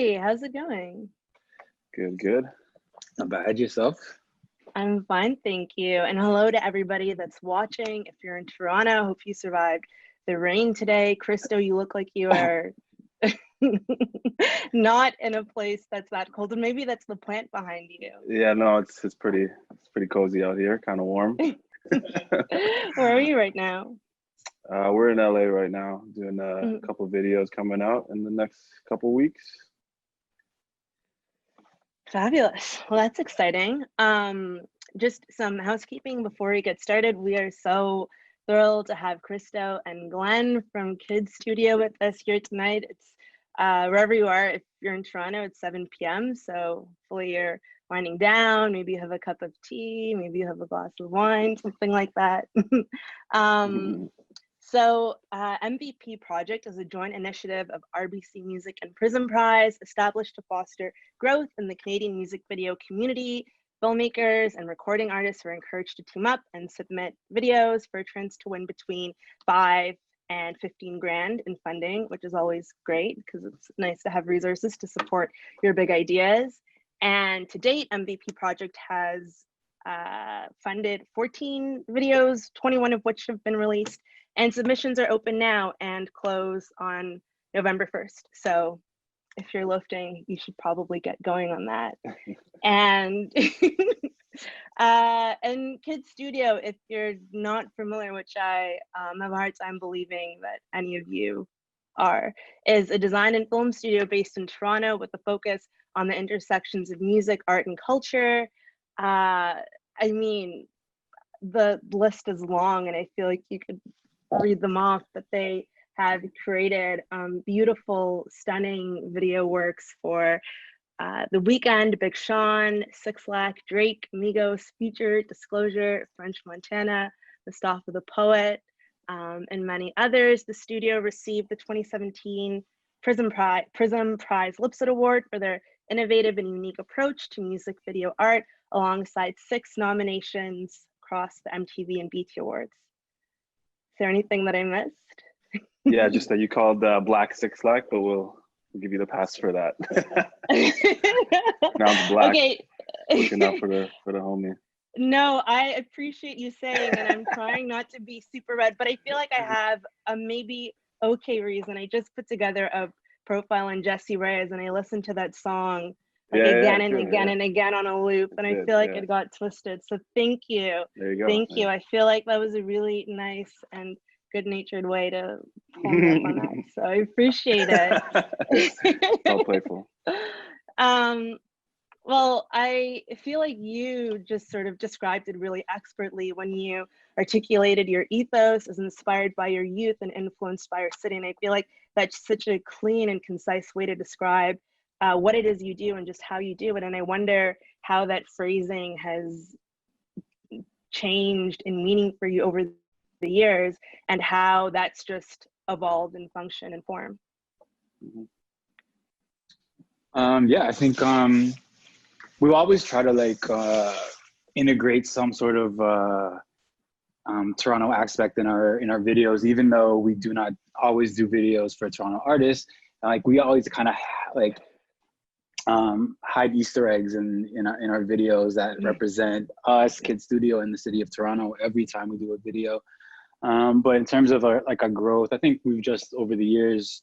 Hey, how's it going? Good, good. Not bad. Yourself? I'm fine, thank you. And hello to everybody that's watching. If you're in Toronto, hope you survived the rain today. Christo, you look like you are not in a place that's that cold, and maybe that's the plant behind you. Yeah, no, it's pretty cozy out here, kind of warm. Where are you right now? We're in LA right now, doing a couple of videos coming out in the next couple weeks. Fabulous. Well, that's exciting. Just some housekeeping before we get started. We are so thrilled to have Christo and Glenn from Kids Studio with us here tonight. It's wherever you are. If you're in Toronto, it's 7 p.m. So hopefully you're winding down. Maybe you have a cup of tea. Maybe you have a glass of wine, something like that. So MVP Project is a joint initiative of RBC Music and Prism Prize, established to foster growth in the Canadian music video community. Filmmakers and recording artists are encouraged to team up and submit videos for a chance to win between 5 and 15 grand in funding, which is always great because it's nice to have resources to support your big ideas. And to date, MVP Project has funded 14 videos, 21 of which have been released. And submissions are open now and close on November 1st. So if you're lifting, you should probably get going on that. And and Kids Studio, if you're not familiar, which I have a hard time believing that any of you are, is a design and film studio based in Toronto with a focus on the intersections of music, art, and culture. I mean, the list is long, and I feel like you could read them off, but they have created beautiful, stunning video works for The Weeknd, Big Sean, Six Lack, Drake, Migos, Future, Disclosure, French Montana, Mustafa the Poet, and many others. The studio received the 2017 Prism Prize Lipset Award for their innovative and unique approach to music video art, alongside 6 nominations across the MTV and BT Awards. Is there anything that I missed? Yeah, just that you called Black Six Lack, but we'll give you the pass for that. Now it's Black. Okay. Looking out for the homie. No, I appreciate you saying, and I'm trying not to be super red, but I feel like I have a maybe okay reason. I just put together a profile on Jessie Reyes, and I listened to that song like again and again on a loop, and I feel like it got twisted. So thank you. There you go. Thank you. I feel like that was a really nice and good-natured way to pull me up on that. So I appreciate it. So playful. Well, I feel like you just sort of described it really expertly when you articulated your ethos as inspired by your youth and influenced by your city. And I feel like that's such a clean and concise way to describe what it is you do and just how you do it. And I wonder how that phrasing has changed in meaning for you over the years and how that's just evolved in function and form. Yeah, I think we always try to like integrate some sort of Toronto aspect in our videos, even though we do not always do videos for Toronto artists. Like we always kind of like hide Easter eggs in our videos that represent us, Kids Studio, in the city of Toronto every time we do a video. But in terms of our growth, I think we've just over the years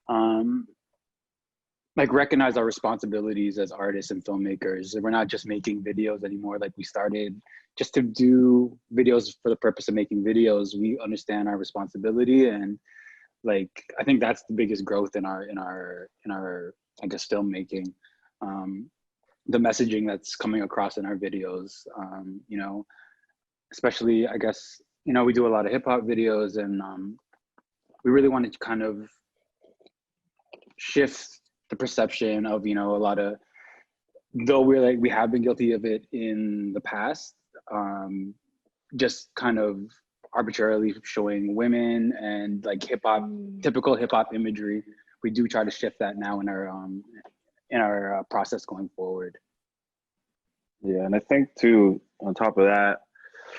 like recognized our responsibilities as artists and filmmakers. We're not just making videos anymore. Like we started just to do videos for the purpose of making videos. We understand our responsibility, and like I think that's the biggest growth in our I guess filmmaking. The messaging that's coming across in our videos, you know, especially I guess, you know, we do a lot of hip hop videos, and we really wanted to kind of shift the perception of, you know, a lot of, though we have been guilty of it in the past, just kind of arbitrarily showing women and like hip hop, typical hip hop imagery. We do try to shift that now in our process going forward. Yeah, and I think too, on top of that,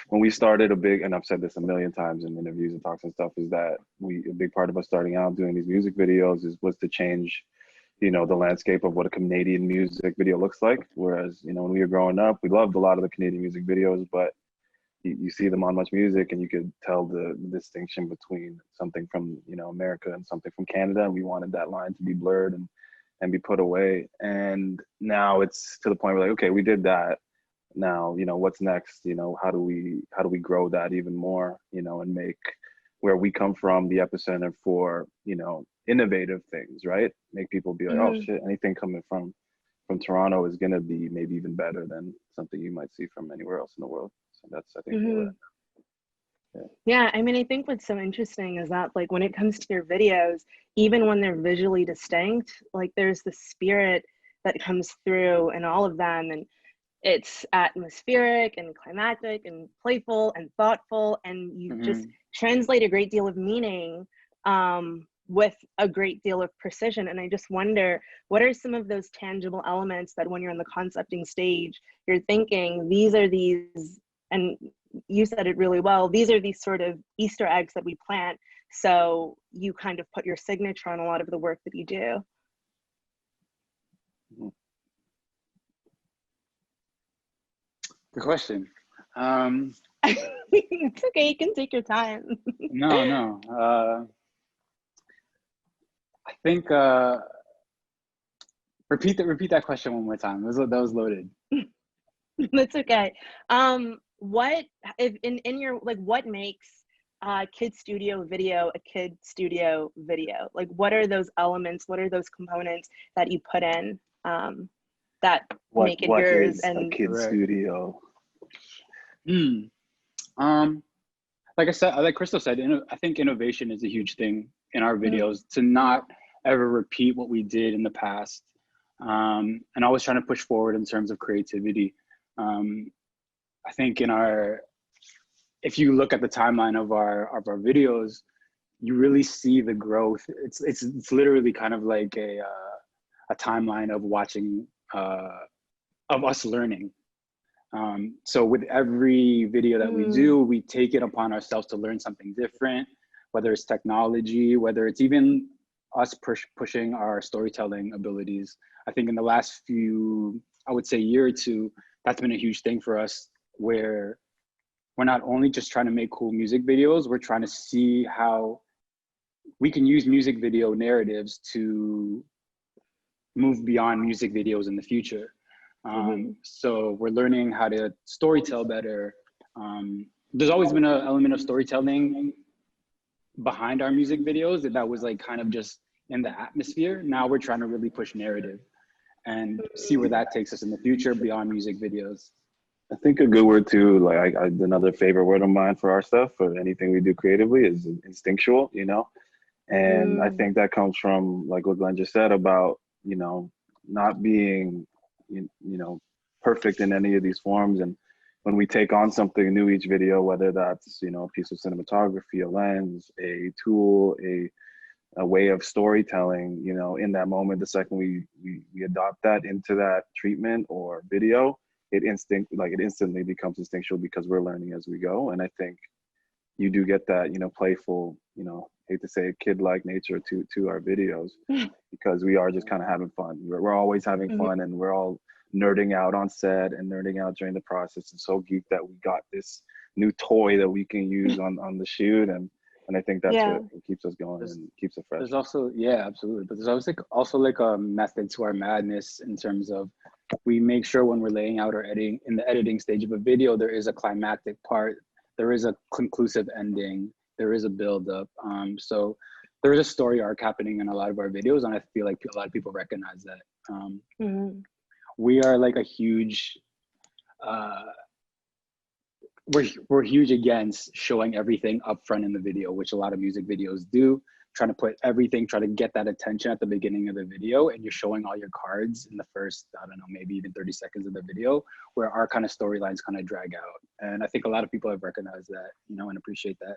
when we started and I've said this a million times in interviews and talks and stuff, is that a big part of us starting out doing these music videos was to change you know, the landscape of what a Canadian music video looks like. Whereas, you know, when we were growing up, we loved a lot of the Canadian music videos, but you see them on Much Music and you could tell the distinction between something from, you know, America and something from Canada. And we wanted that line to be blurred and be put away. And now it's to the point where like, okay, we did that. Now, you know, what's next? You know, how do we grow that even more, you know, and make where we come from the epicenter for, you know, innovative things, right? Make people be like, oh shit, anything coming from Toronto is gonna be maybe even better than something you might see from anywhere else in the world. So that's, I think, yeah, I mean, I think what's so interesting is that like when it comes to your videos, even when they're visually distinct, like there's the spirit that comes through in all of them, and it's atmospheric and climactic and playful and thoughtful, and you just translate a great deal of meaning with a great deal of precision. And I just wonder, what are some of those tangible elements that when you're in the concepting stage, you're thinking, these are these, and you said it really well, these are these sort of Easter eggs that we plant, so you kind of put your signature on a lot of the work that you do. Good question. It's okay, you can take your time. No. I think repeat that question one more time. That was loaded. That's okay. What if in your, like, what makes kid studio video a kid studio video? Like, what are those elements? What are those components that you put in that make it yours? And a kid studio. Like I said, like Christo said, I think innovation is a huge thing in our videos, to not ever repeat what we did in the past, and always trying to push forward in terms of creativity. I think if you look at the timeline of our videos, you really see the growth. It's literally kind of like a timeline of watching, of us learning. So with every video that we do, we take it upon ourselves to learn something different, whether it's technology, whether it's even us pushing our storytelling abilities. I think in the last few, I would say year or two, that's been a huge thing for us, where we're not only just trying to make cool music videos, we're trying to see how we can use music video narratives to move beyond music videos in the future. So we're learning how to storytell better. There's always been an element of storytelling behind our music videos that was like kind of just in the atmosphere. Now we're trying to really push narrative and see where that takes us in the future beyond music videos. I think a good word too, like another favorite word of mine for our stuff, for anything we do creatively, is instinctual, you know? And I think that comes from like what Glenn just said about, you know, not being, you know, perfect in any of these forms. And when we take on something new each video, whether that's, you know, a piece of cinematography, a lens, a tool, a way of storytelling, you know, in that moment, the second we adopt that into that treatment or video, it instantly becomes instinctual, because we're learning as we go. And I think you do get that, you know, playful, you know, hate to say it, kid-like nature to our videos, because we are just kind of having fun. We're always having fun, and we're all nerding out on set and nerding out during the process, and so geeked that we got this new toy that we can use on the shoot. And I think that's what keeps us going and keeps it fresh. There's also, yeah, absolutely. But there's also like a method to our madness, in terms of, we make sure when we're laying out or editing, in the editing stage of a video, there is a climactic part, there is a conclusive ending, there is a build-up. So there is a story arc happening in a lot of our videos, and I feel like a lot of people recognize that. We are like a huge, we're huge against showing everything up front in the video, which a lot of music videos do, trying to put everything, try to get that attention at the beginning of the video, and you're showing all your cards in the first, I don't know, maybe even 30 seconds of the video, where our kind of storylines kind of drag out. And I think a lot of people have recognized that, you know, and appreciate that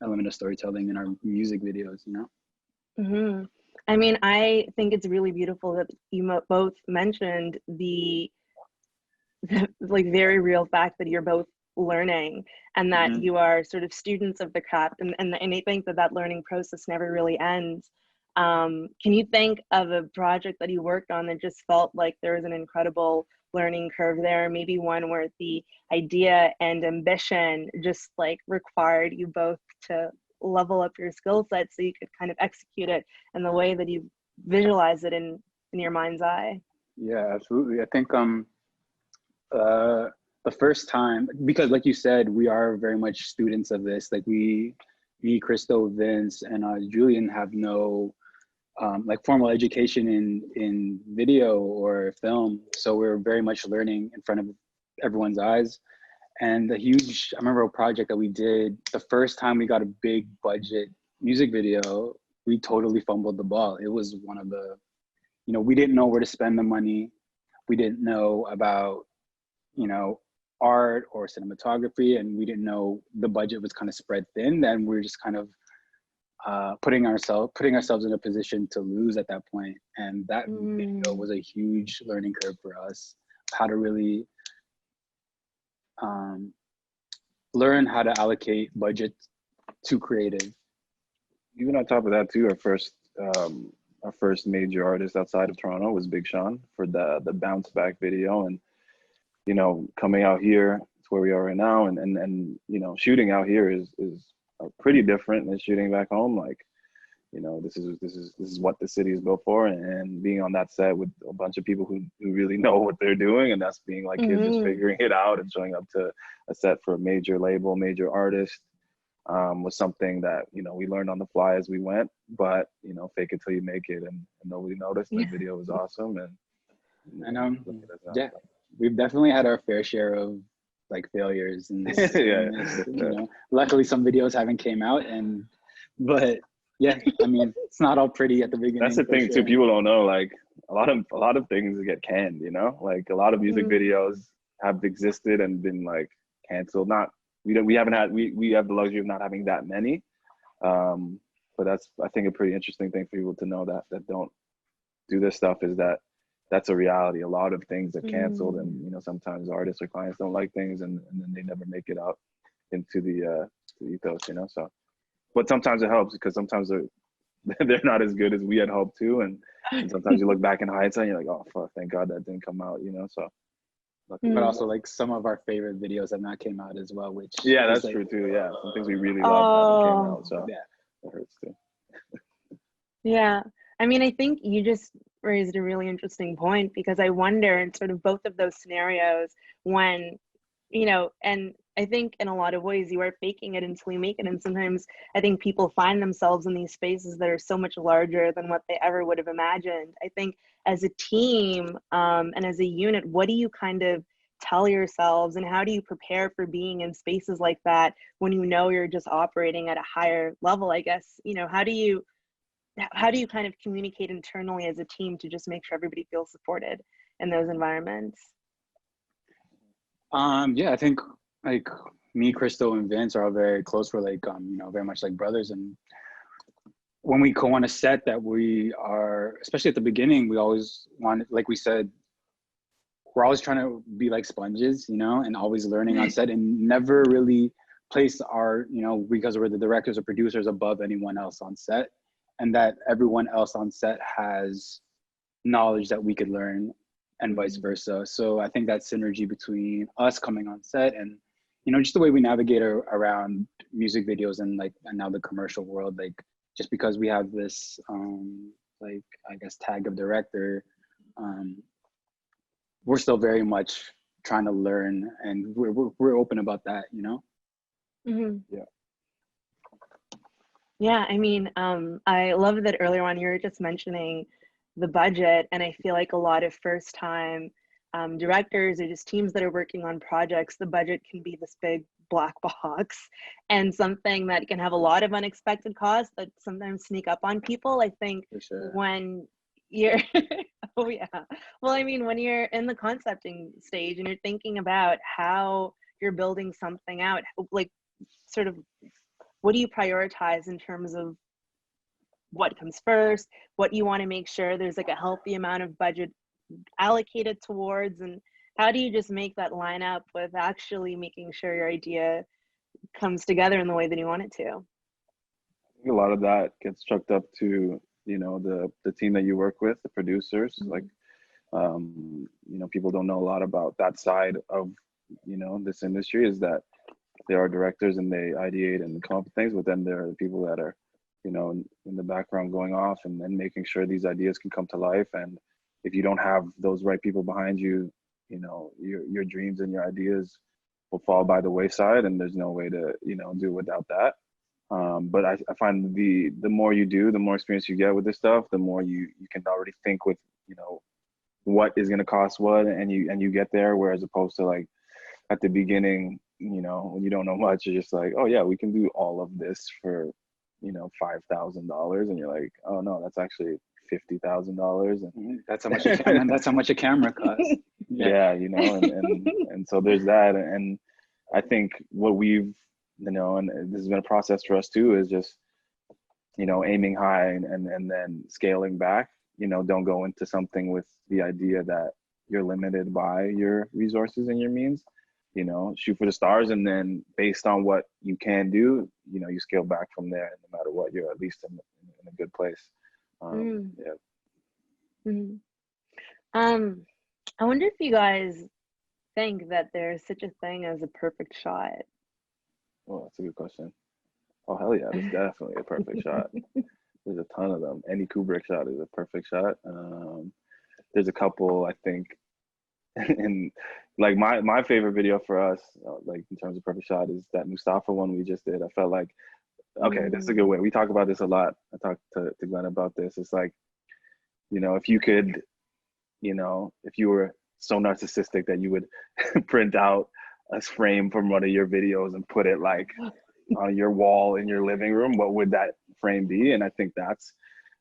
element of storytelling in our music videos, you know? I mean, I think it's really beautiful that you both mentioned the like very real fact that you're both learning, and that you are sort of students of the craft, and I think that learning process never really ends. Can you think of a project that you worked on that just felt like there was an incredible learning curve there? Maybe one where the idea and ambition just like required you both to level up your skill set so you could kind of execute it in the way that you visualize it in your mind's eye. Yeah, absolutely. I think the first time, because like you said, we are very much students of this. Like me, Christo, Vince, and Julian have no like formal education in video or film. So we're very much learning in front of everyone's eyes. And I remember a project that we did, the first time we got a big budget music video, we totally fumbled the ball. It was one of the, we didn't know where to spend the money. We didn't know about, art or cinematography, and we didn't know the budget was kind of spread thin. Then we were just kind of putting ourselves in a position to lose at that point. And that video was a huge learning curve for us, how to really learn how to allocate budget to creative. Even on top of that too, our first major artist outside of Toronto was Big Sean for the bounce back video. And coming out here to where we are right now, and shooting out here is pretty different than shooting back home. Like, this is what the city is built for, and being on that set with a bunch of people who really know what they're doing, and that's being like kids just figuring it out and showing up to a set for a major label, major artist, was something that we learned on the fly as we went. But fake it till you make it, and nobody noticed. The video was awesome, and yeah, we've definitely had our fair share of like failures in this. Luckily some videos haven't came out, but yeah, I mean, it's not all pretty at the beginning. That's the thing too. People don't know, like a lot of things get canned, like a lot of music videos have existed and been like canceled. We have the luxury of not having that many. But that's, I think, a pretty interesting thing for people to know that don't do this stuff, is that that's a reality. A lot of things are canceled, and sometimes artists or clients don't like things, and then they never make it out into the ethos. So, but sometimes it helps, because sometimes they're not as good as we had hoped to, and sometimes you look back in hindsight and you're like, oh fuck, thank God that didn't come out. So. But also, like, some of our favorite videos have not came out as well, which that's like, true too. Yeah, some things we really love haven't came out, so yeah, it hurts too. Yeah, I mean, I think you just raised a really interesting point, because I wonder in sort of both of those scenarios when, and I think in a lot of ways you are faking it until you make it. And sometimes I think people find themselves in these spaces that are so much larger than what they ever would have imagined. I think as a team and as a unit, what do you kind of tell yourselves, and how do you prepare for being in spaces like that when you're just operating at a higher level? I guess, how do you kind of communicate internally as a team to just make sure everybody feels supported in those environments? Yeah, I think like me, Christo, and Vince are all very close. We're like, very much like brothers. And when we go on a set that we are, especially at the beginning, we always want, like we said, we're always trying to be like sponges, and always learning on set, and never really place our, because we're the directors or producers, above anyone else on set, and that everyone else on set has knowledge that we could learn, and vice versa. So I think that synergy between us coming on set and, just the way we navigate around music videos and now the commercial world, like, just because we have this, like, I guess, tag of director, we're still very much trying to learn, and we're open about that, Yeah. Yeah, I mean, I love that earlier on you were just mentioning the budget, and I feel like a lot of first-time directors or just teams that are working on projects, the budget can be this big black box and something that can have a lot of unexpected costs that sometimes sneak up on people. I think when you're, oh yeah, well, I mean, when you're in the concepting stage and you're thinking about how you're building something out, like, sort of, what do you prioritize in terms of what comes first, what you want to make sure there's like a healthy amount of budget allocated towards, and how do you just make that line up with actually making sure your idea comes together in the way that you want it to? I think a lot of that gets chucked up to, you know, the team that you work with, the producers, like, you know, people don't know a lot about that side of, you know, this industry, is that there are directors and they ideate and come up with things, but then there are the people that are, you know, in the background going off and making sure these ideas can come to life. And if you don't have those right people behind you, you know, your dreams and your ideas will fall by the wayside, and there's no way to, you know, do without that. But I find the more you do, the more experience you get with this stuff, the more you can already think with, you know, what is going to cost what, and you get there. Whereas opposed to like at the beginning, you know, when you don't know much, you're just like, oh yeah, we can do all of this for, you know, $5,000, and you're like, oh no, that's actually $50,000, and that's how much a camera. That's how much a camera costs. Yeah, you know, and so there's that, and I think what we've, you know, and this has been a process for us too, is just, you know, aiming high and then scaling back. You know, don't go into something with the idea that you're limited by your resources and your means. You know, shoot for the stars, and then based on what you can do, you know, you scale back from there. And no matter what, you're at least in a good place. I wonder if you guys think that there's such a thing as a perfect shot. Oh, that's a good question. Oh, hell yeah, there's definitely a perfect shot. There's a ton of them. Any Kubrick shot is a perfect shot. There's a couple, I think, and like my favorite video for us, like in terms of perfect shot, is that Mustafa one we just did. I felt like, okay, this is a good way. We talk about this a lot. I talked to Glenn about this. It's like, you know, if you could, you know, if you were so narcissistic that you would print out a frame from one of your videos and put it like on your wall in your living room, what would that frame be? And I think that's,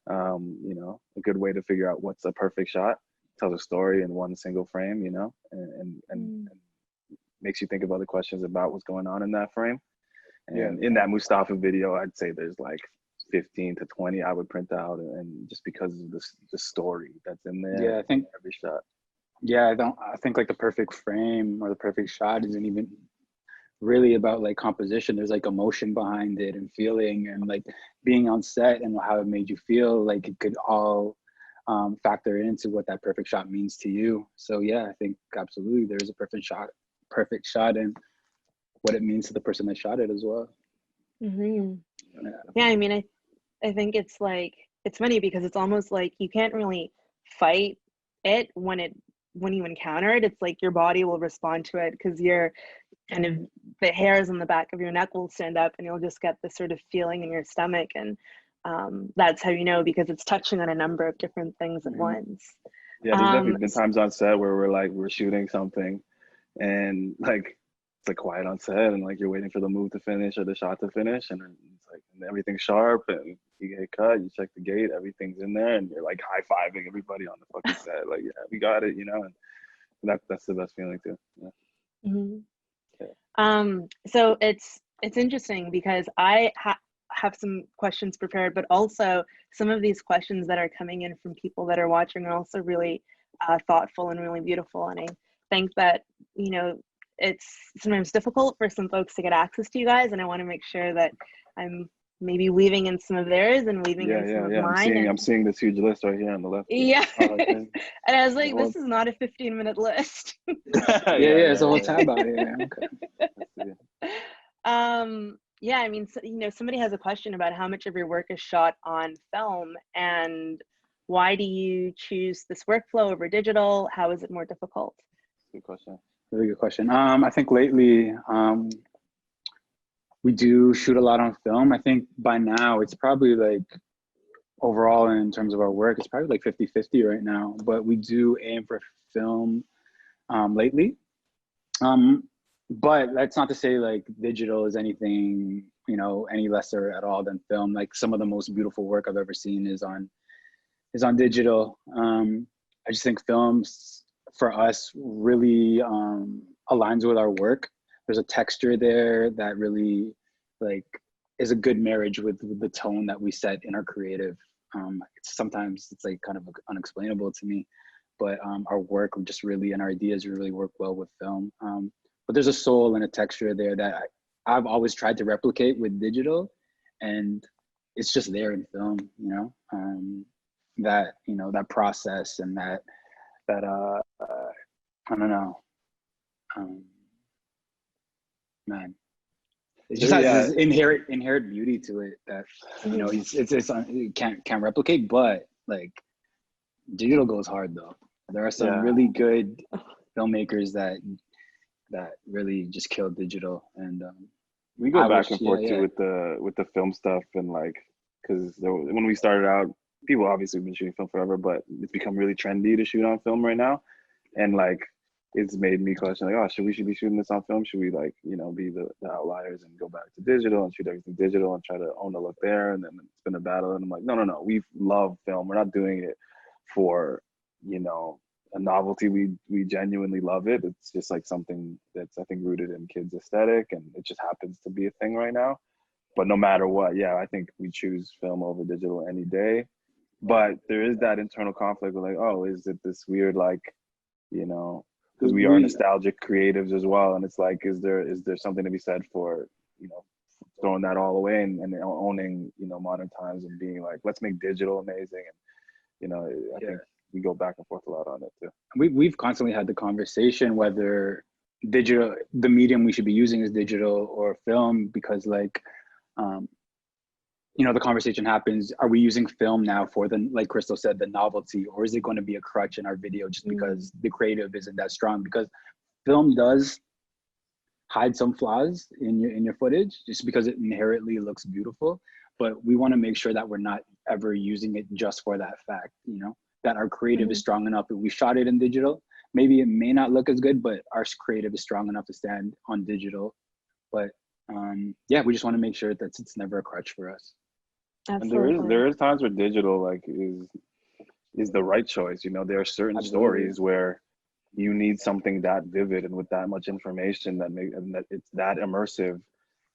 you know, a good way to figure out what's a perfect shot. Tell a story in one single frame, you know, and makes you think of other questions about what's going on in that frame. And in that Mustafa video, I'd say there's like 15 to 20 I would print out, and just because of the story that's in there. Yeah, I think every shot. Yeah, I think like the perfect frame or the perfect shot isn't even really about like composition. There's like emotion behind it and feeling, and like being on set and how it made you feel. Like it could all factor into what that perfect shot means to you. So yeah, I think absolutely there's a perfect shot and what it means to the person that shot it as well. Yeah, I mean, I think it's like, it's funny because it's almost like you can't really fight it when you encounter it. It's like your body will respond to it because you're kind of, the hairs on the back of your neck will stand up and you'll just get this sort of feeling in your stomach. And that's how you know, because it's touching on a number of different things at once. Yeah, there's definitely been times on set where we're shooting something and like it's like quiet on set and like you're waiting for the move to finish or the shot to finish, and then it's like and everything's sharp and you get cut, you check the gate, everything's in there, and you're like high-fiving everybody on the fucking set, like, yeah, we got it, you know, and that's the best feeling too. So it's interesting because I have some questions prepared, but also some of these questions that are coming in from people that are watching are also really thoughtful and really beautiful. And I think that, you know, it's sometimes difficult for some folks to get access to you guys, and I want to make sure that I'm maybe weaving in some of theirs and weaving in some of mine. I'm seeing this huge list right here on the left. Yeah. And I was like, this is not a 15-minute list. It's a whole tab out here. Okay. Yeah, I mean, so, you know, somebody has a question about how much of your work is shot on film, and why do you choose this workflow over digital? How is it more difficult? Good question. Really good question. I think lately we do shoot a lot on film. I think by now it's probably like overall in terms of our work, it's probably like 50-50 right now, but we do aim for film lately. But that's not to say like digital is anything, you know, any lesser at all than film. Like some of the most beautiful work I've ever seen is on digital. I just think films for us really aligns with our work. There's a texture there that really like is a good marriage with the tone that we set in our creative. Sometimes it's like kind of unexplainable to me, but our work just really, and our ideas really work well with film. But there's a soul and a texture there that I've always tried to replicate with digital, and it's just there in film, you know? that, you know, that process and that I don't know, man, it just has this inherent beauty to it that, you know, it can't replicate. But like, digital goes hard though. There are some really good filmmakers that really just kill digital, and we go back and forth too with the film stuff, and like, because when we started out, people obviously have been shooting film forever, but it's become really trendy to shoot on film right now, and like, it's made me question like, oh, should we be shooting this on film? Should we, like, you know, be the outliers and go back to digital and shoot everything digital and try to own the look there? And then it's been a battle, and I'm like, no, we love film. We're not doing it for, you know, a novelty. We genuinely love it. It's just like something that's, I think, rooted in kids' aesthetic, and it just happens to be a thing right now. But no matter what, I think we choose film over digital any day. But there is that internal conflict with like, oh, is it this weird, like, you know, because we are nostalgic creatives as well, and it's like, is there something to be said for, you know, throwing that all away and owning, you know, modern times and being like, let's make digital amazing. And, you know, I think we go back and forth a lot on it too. We've constantly had the conversation whether digital, the medium we should be using is digital or film, because like, you know, the conversation happens, are we using film now for the, like Christo said, the novelty, or is it going to be a crutch in our video just because the creative isn't that strong? Because film does hide some flaws in your footage just because it inherently looks beautiful, but we want to make sure that we're not ever using it just for that fact, you know, that our creative is strong enough. If we shot it in digital, maybe it may not look as good, but our creative is strong enough to stand on digital. But we just want to make sure that it's never a crutch for us. Absolutely. And there is times where digital, like, is the right choice. You know, there are certain stories where you need something that vivid and with that much information that it's that immersive.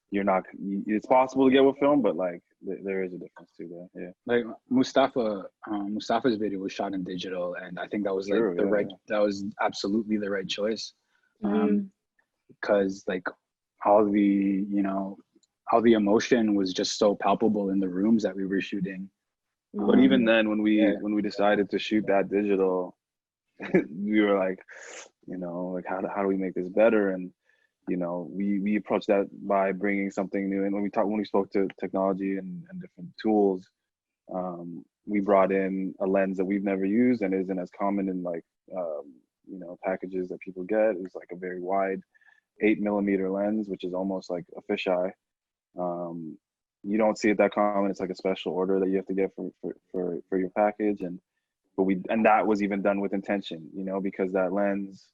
You're not, it's possible to get with film, but like there is a difference too there. Yeah. Like Mustafa's video was shot in digital, and I think that was that was absolutely the right choice. Because like all the emotion was just so palpable in the rooms that we were shooting. But even then, when we decided to shoot that digital, we were like, you know, like how do we make this better? And, you know, we approached that by bringing something new. And when we spoke to technology and different tools, we brought in a lens that we've never used and isn't as common in like, you know, packages that people get. It was like a very wide 8mm lens, which is almost like a fisheye. You don't see it that common. It's like a special order that you have to get for your package. And that was even done with intention, you know, because that lens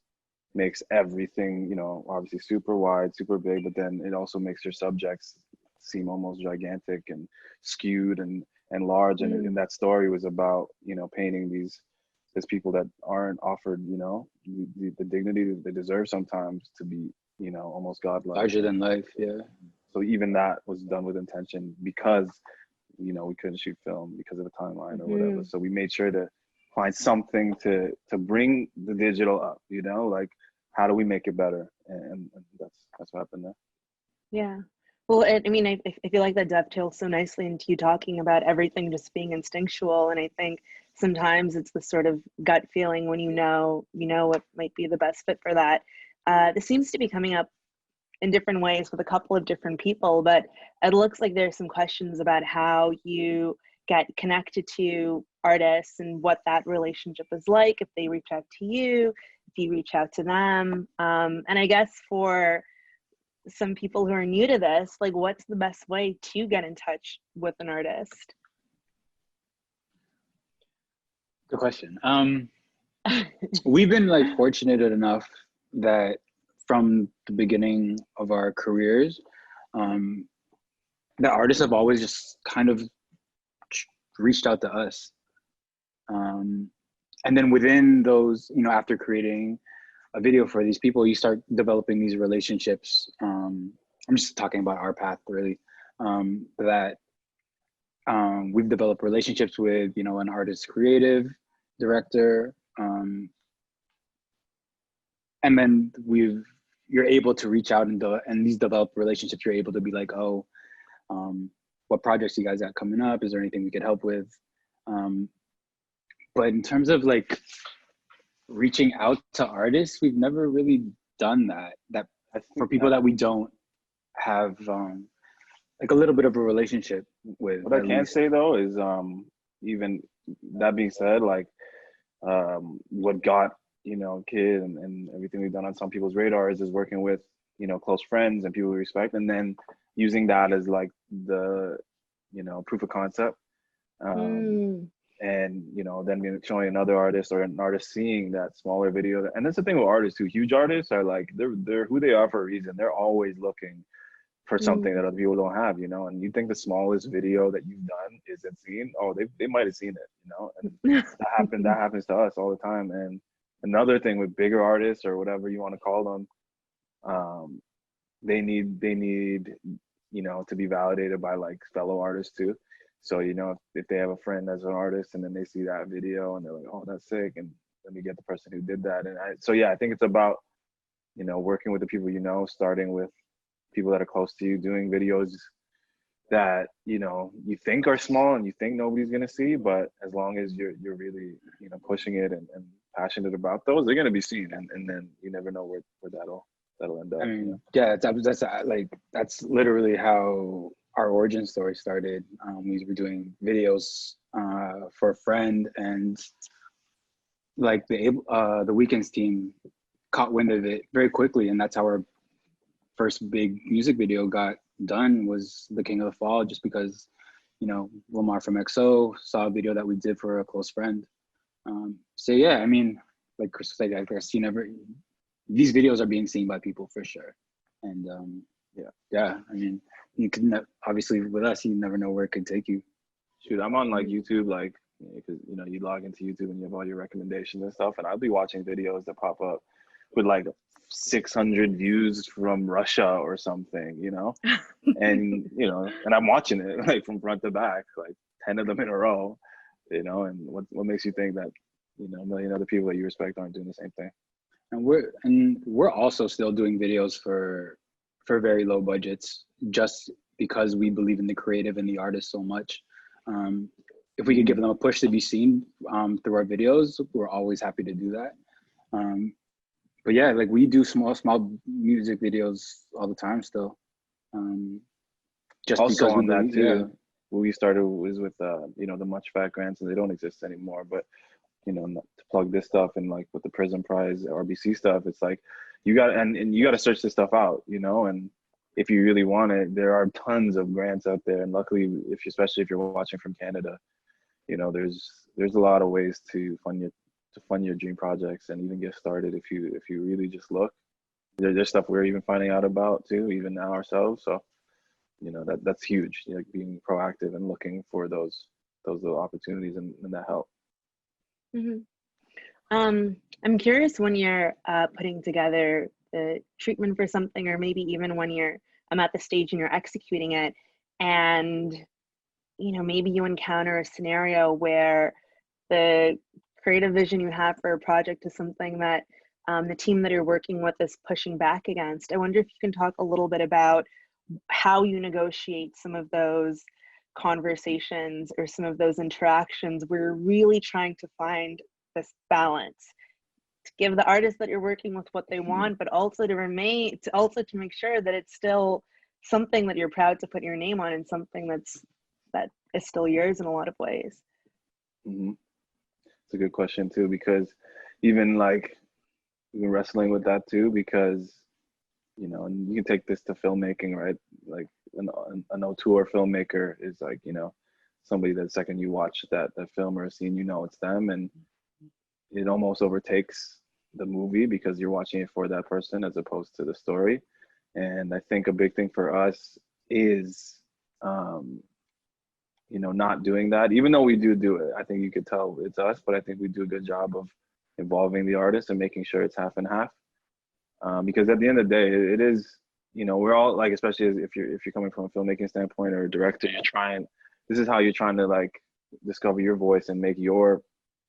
makes everything, you know, obviously super wide, super big, but then it also makes your subjects seem almost gigantic and skewed and large. And that story was about, you know, painting these people that aren't offered, you know, the dignity that they deserve sometimes to be, you know, almost godlike. Larger than life, yeah. So even that was done with intention because, you know, we couldn't shoot film because of the timeline or whatever. So we made sure to find something to bring the digital up, you know, like how do we make it better? And that's what happened there. Yeah. Well, I mean, I feel like that dovetails so nicely into you talking about everything just being instinctual. And I think sometimes it's the sort of gut feeling when you know what might be the best fit for that. This seems to be coming up in different ways with a couple of different people, but it looks like there's some questions about how you get connected to artists and what that relationship is like, if they reach out to you, if you reach out to them. And I guess for some people who are new to this, like, what's the best way to get in touch with an artist? Good question. We've been like fortunate enough that from the beginning of our careers, the artists have always just kind of reached out to us. And then within those, you know, after creating a video for these people, you start developing these relationships. I'm just talking about our path really, that we've developed relationships with, you know, an artist creative director, and then you're able to reach out and these developed relationships, you're able to be like, oh, what projects you guys got coming up? Is there anything we could help with? But in terms of like reaching out to artists, we've never really done that. That for people that we don't have like a little bit of a relationship with. What I can say though is even that being said, like what got, you know, Kid and everything we've done on some people's radars is working with, you know, close friends and people we respect, and then using that as like the, you know, proof of concept. And, you know, then showing another artist or an artist seeing that smaller video. And that's the thing with artists too. Huge artists are like, they're who they are for a reason. They're always looking for something that other people don't have, you know. And you think the smallest video that you've done isn't seen, oh, they might have seen it, you know. And that happens to us all the time. And another thing with bigger artists or whatever you want to call them, they need, you know, to be validated by like fellow artists too. So, you know, if they have a friend as an artist and then they see that video and they're like, oh, that's sick, and let me get the person who did that. And so yeah, I think it's about, you know, working with the people you know, starting with people that are close to you, doing videos that, you know, you think are small and you think nobody's gonna see, but as long as you're really, you know, pushing it and passionate about those, they're gonna be seen, and then you never know where that'll end up. I mean, you know? yeah, that's literally how our origin story started. We were doing videos for a friend, and like the Weeknd's team caught wind of it very quickly, and that's how our first big music video got done, was The King of the Fall, just because, you know, Lamar from XO saw a video that we did for a close friend. So yeah, I mean, like Chris said, I guess these videos are being seen by people for sure. And yeah, I mean, you can obviously with us, you never know where it could take you. Shoot, I'm on like YouTube, like, because, you know, you log into YouTube and you have all your recommendations and stuff, and I'll be watching videos that pop up with like 600 views from Russia or something, you know, and you know, and I'm watching it like from front to back, like 10 of them in a row, you know. And what makes you think that, you know, a million other people that you respect aren't doing the same thing? And we're also still doing videos for very low budgets, just because we believe in the creative and the artist so much. If we could give them a push to be seen through our videos, we're always happy to do that. But yeah, like we do small music videos all the time still. Just also because on that too, yeah. What we started was with you know, the Much Fat grants, and they don't exist anymore, but you know, to plug this stuff and like with the Prism Prize, RBC stuff, it's like you got and you got to search this stuff out, you know. And if you really want it, there are tons of grants out there, and luckily, especially if you're watching from Canada, you know, there's a lot of ways to fund your dream projects and even get started if you really just look. There's stuff we're even finding out about too, even now ourselves. So, you know, that's huge, like being proactive and looking for those little opportunities and that help. I'm curious, when you're putting together the treatment for something, or maybe even when you're at the stage and you're executing it, and you know, maybe you encounter a scenario where the creative vision you have for a project is something that the team that you're working with is pushing back against. I wonder if you can talk a little bit about how you negotiate some of those conversations or some of those interactions where you're really trying to find this balance to give the artist that you're working with what they want, but also to make sure that it's still something that you're proud to put your name on, and something that is still yours in a lot of ways. It's a good question too, because even like we've been wrestling with that too, because, you know, and you can take this to filmmaking, right? Like an auteur filmmaker is like, you know, somebody that the second you watch that film or a scene, you know it's them, and it almost overtakes the movie because you're watching it for that person as opposed to the story. And I think a big thing for us is you know, not doing that, even though we do it. I think you could tell it's us, but I think we do a good job of involving the artist and making sure it's half and half. Because at the end of the day, it is, you know, we're all like, especially if you're coming from a filmmaking standpoint or a director, this is how you're trying to like discover your voice and make your,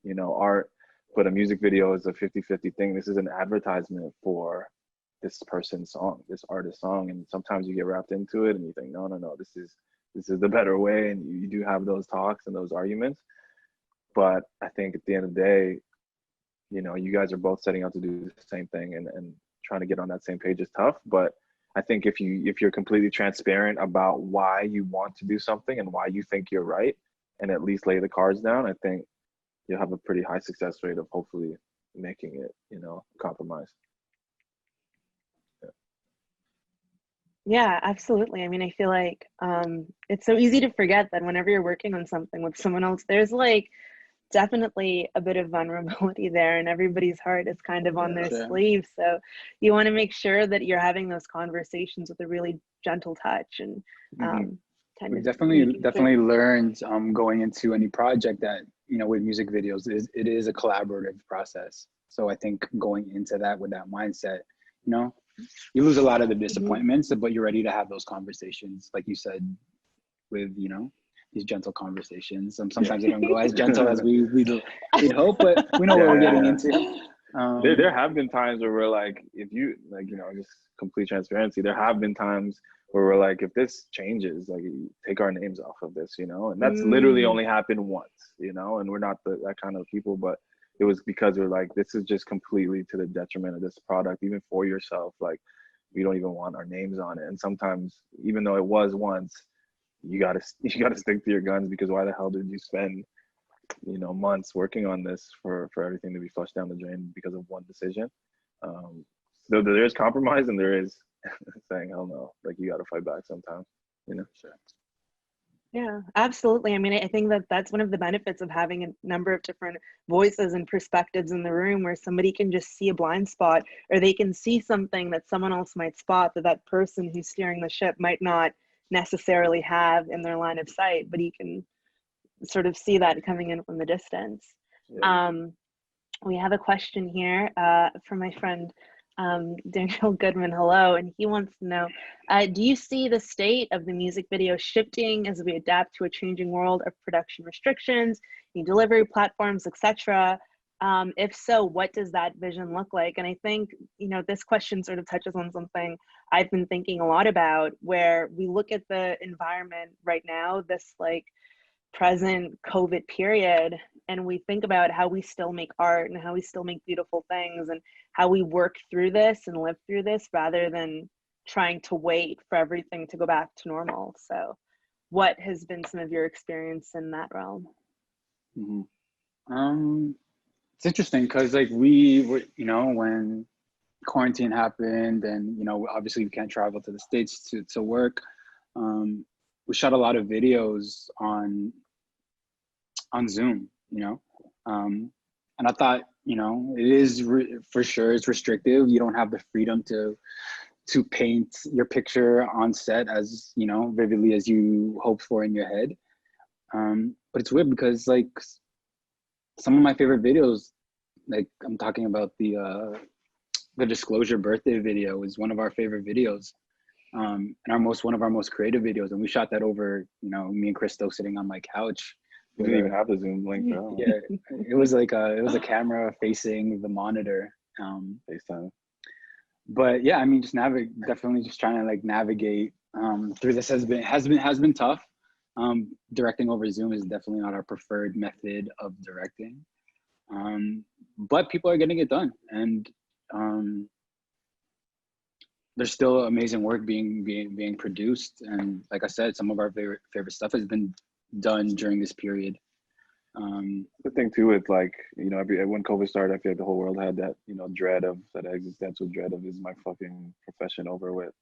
you know, art. But a music video is a 50-50 thing. This is an advertisement for this person's song, this artist's song. And sometimes you get wrapped into it and you think, no, this is the better way. And you do have those talks and those arguments. But I think at the end of the day, you know, you guys are both setting out to do the same thing, and trying to get on that same page is tough. But I think if you're completely transparent about why you want to do something and why you think you're right, and at least lay the cards down, I think you'll have a pretty high success rate of hopefully making it, you know, compromise. Yeah, absolutely. I mean, I feel like it's so easy to forget that whenever you're working on something with someone else, there's like definitely a bit of vulnerability there, and everybody's heart is kind of on their Sure. sleeve. So you want to make sure that you're having those conversations with a really gentle touch, and kind We of definitely learned going into any project that, you know, with music videos, it is a collaborative process. So I think going into that with that mindset, you know, you lose a lot of the disappointments, but you're ready to have those conversations, like you said, with, you know, these gentle conversations. Sometimes they don't go as gentle as we'd hope, but we know what we're getting into. There have been times where we're like, if you like, you know, just complete transparency, there have been times where we're like, if this changes, like, take our names off of this, you know, and that's literally only happened once, you know, and we're not that kind of people, but it was because we're like, this is just completely to the detriment of this product, even for yourself. Like, we don't even want our names on it. And sometimes, even though it was once, you gotta stick to your guns, because why the hell did you spend, you know, months working on this for everything to be flushed down the drain because of one decision? So there is compromise, and there is saying hell no. Like, you gotta fight back sometimes, you know. Sure. Yeah, absolutely. I mean, I think that that's one of the benefits of having a number of different voices and perspectives in the room, where somebody can just see a blind spot, or they can see something that someone else might spot that that person who's steering the ship might not necessarily have in their line of sight, but you can sort of see that coming in from the distance. Yeah. We have a question here from my friend Daniel Goodman. Hello, and he wants to know, do you see the state of the music video shifting as we adapt to a changing world of production restrictions, new delivery platforms, etc.? If so, what does that vision look like? And I think, you know, this question sort of touches on something I've been thinking a lot about, where we look at the environment right now, this like present COVID period, and we think about how we still make art and how we still make beautiful things, and how we work through this and live through this rather than trying to wait for everything to go back to normal. So what has been some of your experience in that realm? It's interesting because, like, we were, you know, when quarantine happened, and, you know, obviously we can't travel to the States to work, we shot a lot of videos on Zoom, you know, and I thought, you know, it is for sure it's restrictive. You don't have the freedom to paint your picture on set as, you know, vividly as you hoped for in your head. But it's weird because, like, some of my favorite videos, like I'm talking about the Disclosure birthday video, is one of our favorite videos, and one of our most creative videos, and we shot that over, you know, me and Christo sitting on my couch. We didn't even have the Zoom link for that one. Yeah, it was like it was a camera facing the monitor. FaceTime. But yeah, I mean, definitely just trying to like navigate through this has been tough. Directing over Zoom is definitely not our preferred method of directing, but people are getting it done, and there's still amazing work being produced. And like I said, some of our favorite stuff has been done during this period. The thing too with, like, you know, when COVID started, I feel like the whole world had that, you know, that existential dread of, is my fucking profession over with,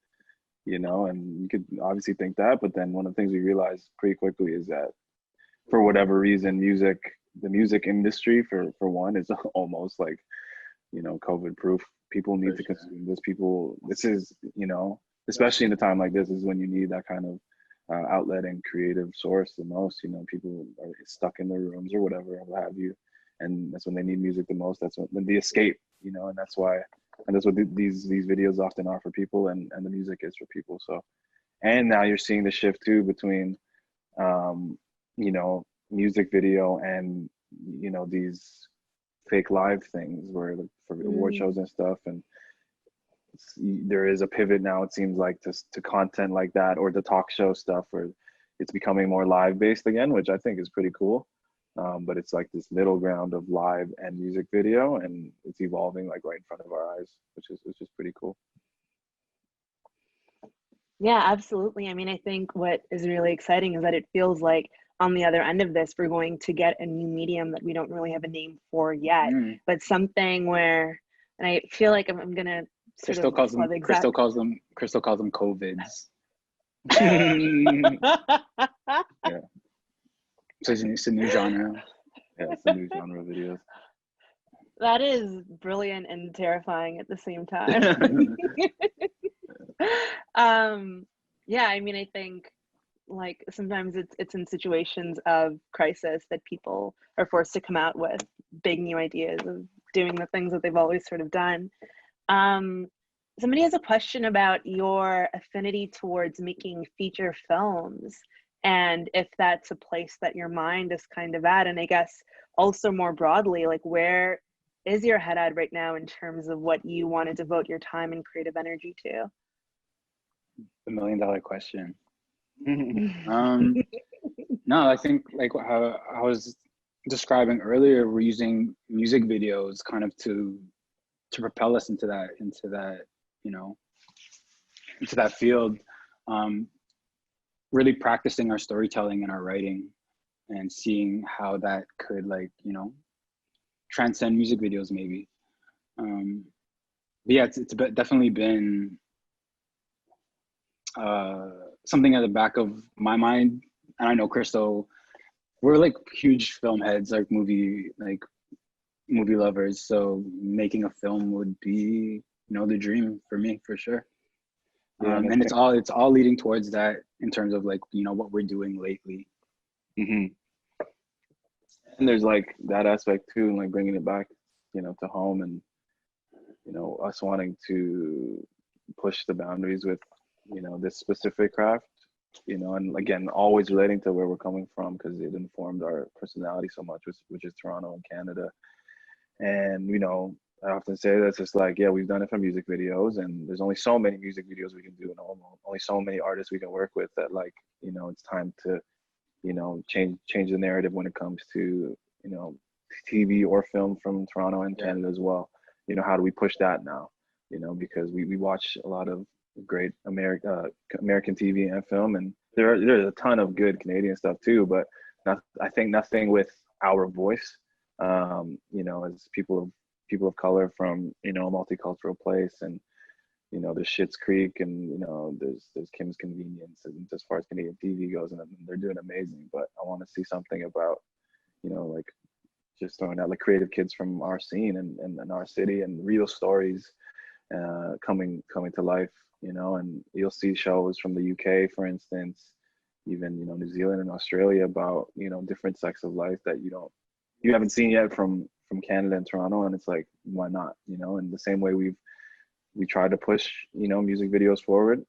you know? And you could obviously think that, but then one of the things we realized pretty quickly is that, for whatever reason, the music industry, for one, is almost like, you know, COVID proof. People need to consume this. This is, you know, especially in a time like this, is when you need that kind of outlet and creative source the most. You know, people are stuck in their rooms or whatever, what have you, and that's when they need music the most. That's when the escape, you know, and that's what these videos often are for people, and the music is for people. So, and now you're seeing the shift too between, you know, music video and, you know, these fake live things where, like, for award shows and stuff, and there is a pivot now, it seems like, to content like that, or the talk show stuff, where it's becoming more live based again, which I think is pretty cool. but it's like this middle ground of live and music video, and it's evolving like right in front of our eyes, which is pretty cool. Yeah, absolutely. I mean, I think what is really exciting is that it feels like on the other end of this, we're going to get a new medium that we don't really have a name for yet, but something where, and I feel like I'm gonna sort Christo of calls them, exact. Christo calls them COVIDs. Yeah. So it's a new genre. Yeah, it's a new genre of videos. That is brilliant and terrifying at the same time. Yeah, I mean, I think like sometimes it's in situations of crisis that people are forced to come out with big new ideas of doing the things that they've always sort of done. Somebody has a question about your affinity towards making feature films, and if that's a place that your mind is kind of at, and I guess also more broadly, like where is your head at right now in terms of what you want to devote your time and creative energy to? The $1 million question. No, I think like how I was describing earlier, we're using music videos kind of to propel us into that, you know, into that field. Really practicing our storytelling and our writing, and seeing how that could, like, you know, transcend music videos maybe. But yeah, it's definitely been something at the back of my mind. And I know Christo, we're like huge film heads, like movie lovers. So making a film would be, you know, the dream for me, for sure. Yeah, and it's all leading towards that in terms of, like, you know, what we're doing lately. And there's like that aspect too, and like bringing it back, you know, to home, and you know, us wanting to push the boundaries with, you know, this specific craft, you know, and again, always relating to where we're coming from, because it informed our personality so much, which is Toronto and Canada. And you know, I often say that's just like, yeah, we've done it for music videos, and there's only so many music videos we can do, and only so many artists we can work with, that, like, you know, it's time to, you know, change the narrative when it comes to, you know, TV or film from Toronto and Canada as well. You know, how do we push that now? You know, because we watch a lot of great American TV and film, and there's a ton of good Canadian stuff too, but I think nothing with our voice. You know, as people of color from, you know, a multicultural place, and you know, there's Schitt's Creek, and you know, there's Kim's Convenience, and as far as Canadian TV goes, and they're doing amazing. But I want to see something about, you know, like just throwing out like creative kids from our scene and our city, and real stories coming to life, you know. And you'll see shows from the UK, for instance, even, you know, New Zealand and Australia, about, you know, different sects of life that you haven't seen yet from Canada and Toronto, and it's like, why not, you know? And the same way we try to push, you know, music videos forward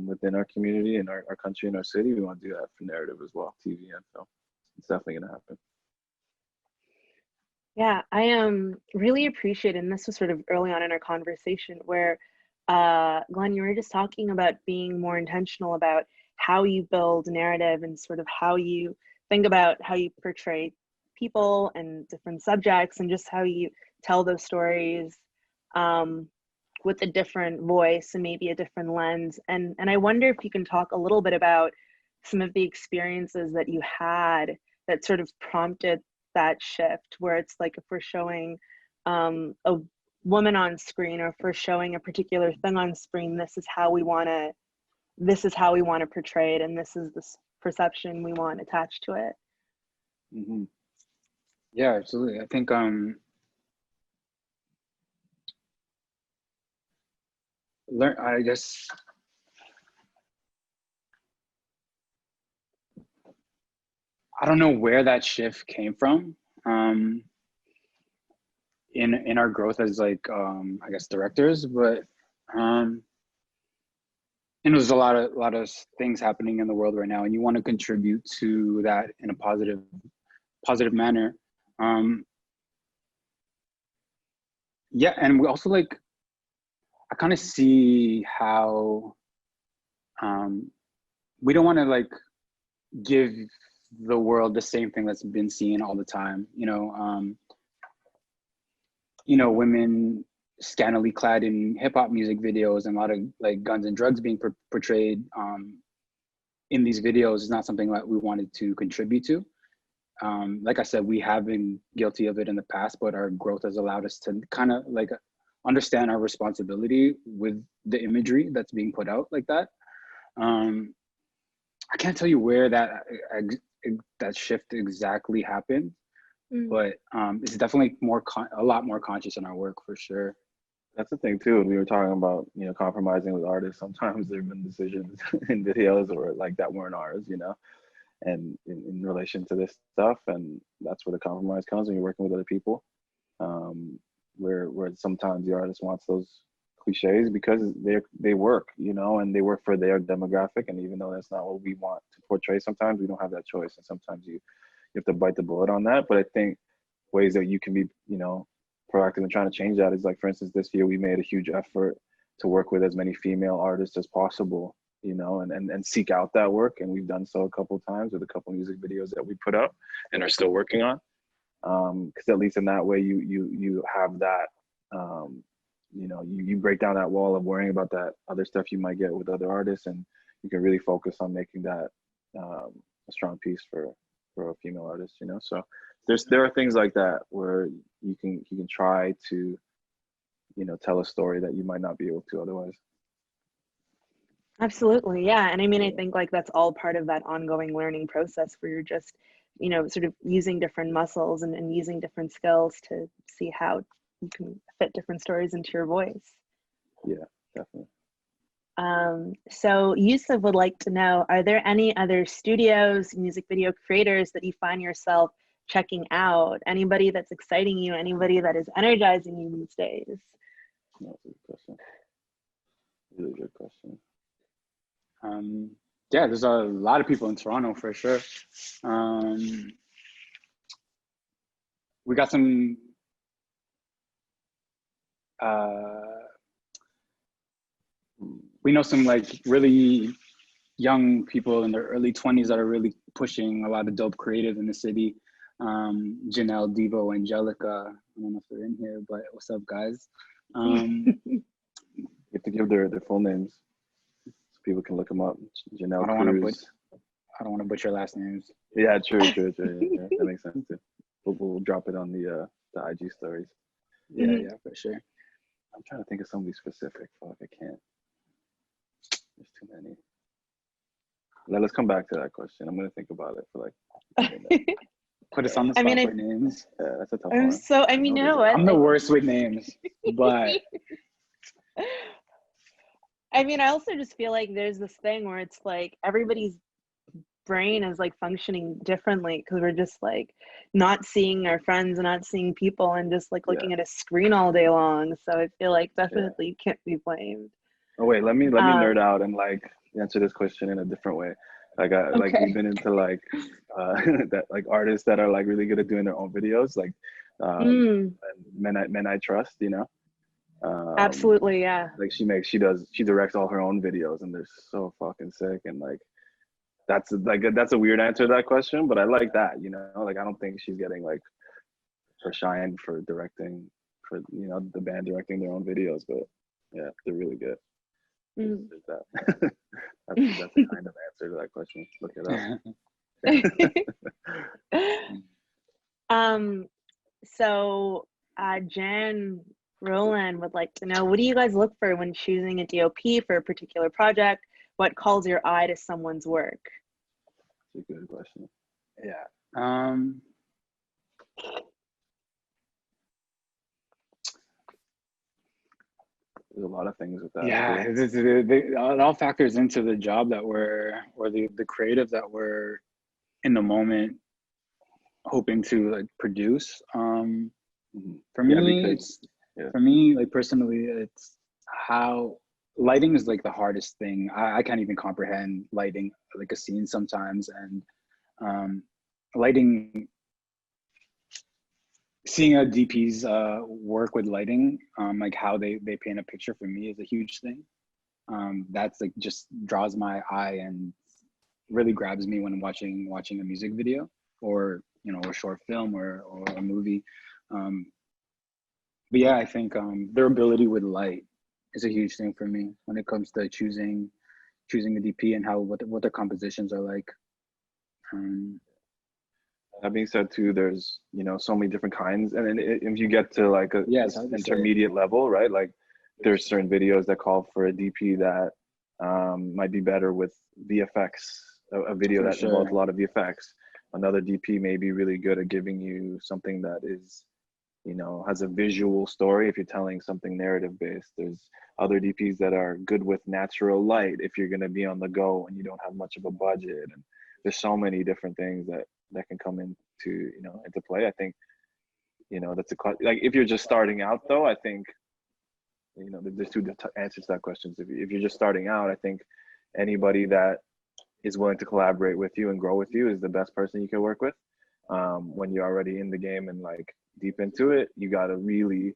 within our community and our country and our city, we want to do that for narrative as well, TV and film. It's definitely going to happen. Yeah, I really appreciate it. And this was sort of early on in our conversation where, Glenn, you were just talking about being more intentional about how you build narrative and sort of how you think about how you portray people and different subjects, and just how you tell those stories with a different voice and maybe a different lens. And I wonder if you can talk a little bit about some of the experiences that you had that sort of prompted that shift, where it's like, if we're showing a woman on screen, or if we're showing a particular thing on screen, this is how we want to portray it, and this is the perception we want attached to it. Yeah, absolutely. I think I guess I don't know where that shift came from in our growth as, like, I guess, directors, but and there's a lot of things happening in the world right now, and you want to contribute to that in a positive manner. Yeah, and we also, like, I kind of see how we don't want to, like, give the world the same thing that's been seen all the time. Women scantily clad in hip hop music videos, and a lot of like guns and drugs being portrayed in these videos is not something that we wanted to contribute to. Like I said, we have been guilty of it in the past, but our growth has allowed us to kind of like understand our responsibility with the imagery that's being put out like that. I can't tell you where that shift exactly happened, but it's definitely a lot more conscious in our work for sure. That's the thing too. We were talking about, compromising with artists. Sometimes there have been decisions in videos or like that weren't ours, and in relation to this stuff. And that's where the compromise comes when you're working with other people, where sometimes the artist wants those cliches because they work, and they work for their demographic. And even though that's not what we want to portray, sometimes we don't have that choice. And sometimes you have to bite the bullet on that. But I think ways that you can be, proactive in trying to change that is like, for instance, this year we made a huge effort to work with as many female artists as possible, and seek out that work. And we've done so a couple of times with a couple of music videos that we put up and are still working on. Because at least in that way you have that, you break down that wall of worrying about that other stuff you might get with other artists, and you can really focus on making that a strong piece for a female artist, so there are things like that where you can try to tell a story that you might not be able to otherwise. Absolutely, yeah. And I mean, I think like that's all part of that ongoing learning process where you're just sort of using different muscles and using different skills to see how you can fit different stories into your voice. Yeah, definitely. So Yusuf would like to know, are there any other studios, music video creators that you find yourself checking out? Anybody that's exciting you, anybody that is energizing you these days? That's a good question. Really good question. Yeah, there's a lot of people in Toronto for sure. We got some we know some like really young people in their early 20s that are really pushing a lot of dope creative in the city. Janelle, Devo, Angelica. I don't know if they're in here, but what's up, guys? You have to give their full names so people can look them up. Janelle Cruz. I don't want to butcher last names. Yeah, true. Yeah, that makes sense too. We'll drop it on the IG stories. Yeah, for sure. I'm trying to think of somebody specific. Fuck, I can't. There's too many. Let's come back to that question. I'm gonna think about it for like. Put us on the spot with names. Yeah, that's a tough one. So I mean, I'm the worst with names, but. I mean, I also just feel like there's this thing where it's like everybody's brain is like functioning differently because we're just like not seeing our friends and not seeing people and just like looking at a screen all day long. So I feel like definitely can't be blamed. Oh wait, let me nerd out and like answer this question in a different way. Like like we've been into like that like artists that are like really good at doing their own videos, like men I trust, Absolutely, yeah. Like she directs all her own videos and they're so fucking sick. And like that's a weird answer to that question, but I like that, like I don't think she's getting like her shine for directing for the band directing their own videos, but yeah, they're really good. There's that. that's the kind of answer to that question. Look it up. So Jan Roland would like to know, what do you guys look for when choosing a DOP for a particular project? What calls your eye to someone's work? That's a good question. Yeah. There's a lot of things with that. Yeah, it all factors into the job that or the creative that we're in the moment hoping to like produce. For me, like personally, it's how lighting is like the hardest thing. I can't even comprehend lighting like a scene sometimes, and lighting. Seeing a DP's work with lighting, like how they paint a picture for me is a huge thing. That's like just draws my eye, and really grabs me when watching a music video, or a short film, or a movie. But yeah, I think their ability with light is a huge thing for me when it comes to choosing a DP and what their compositions are like. That being said, too, there's so many different kinds, and then if you get to like this intermediate level, right? Like there's certain videos that call for a DP that might be better with VFX, a video that involves a lot of VFX. Another DP may be really good at giving you something that is, has a visual story if you're telling something narrative based. There's other DPs that are good with natural light if you're going to be on the go and you don't have much of a budget. And there's so many different things that can come into into play. I think that's like if you're just starting out, though, I think there's two answers to that question. If you're just starting out, I think anybody that is willing to collaborate with you and grow with you is the best person you can work with. When you're already in the game and like deep into it, you got to really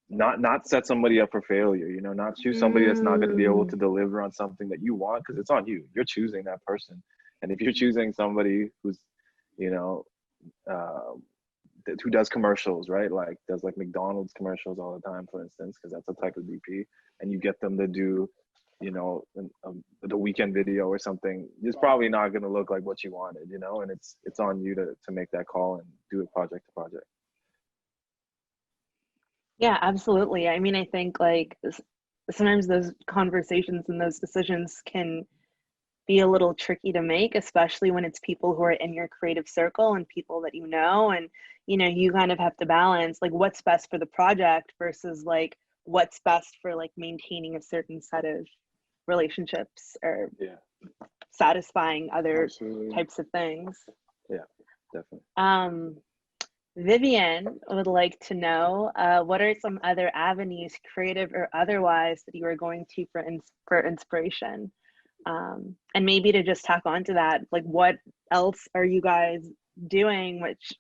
not set somebody up for failure, not choose somebody that's not going to be able to deliver on something that you want, because it's on you. You're choosing that person. And if you're choosing somebody who's, who does commercials, right? Like does like McDonald's commercials all the time, for instance, because that's a type of DP, and you get them to do, the Weeknd video or something, it's probably not going to look like what you wanted, and it's on you to make that call and do it project to project. Yeah, absolutely. I mean, I think like sometimes those conversations and those decisions can be a little tricky to make, especially when it's people who are in your creative circle and people that and you kind of have to balance like what's best for the project versus like what's best for like maintaining a certain set of relationships or satisfying other types of things. Yeah, definitely. Vivian would like to know what are some other avenues, creative or otherwise, that you are going to for inspiration? And maybe to just tack on to that, like what else are you guys doing which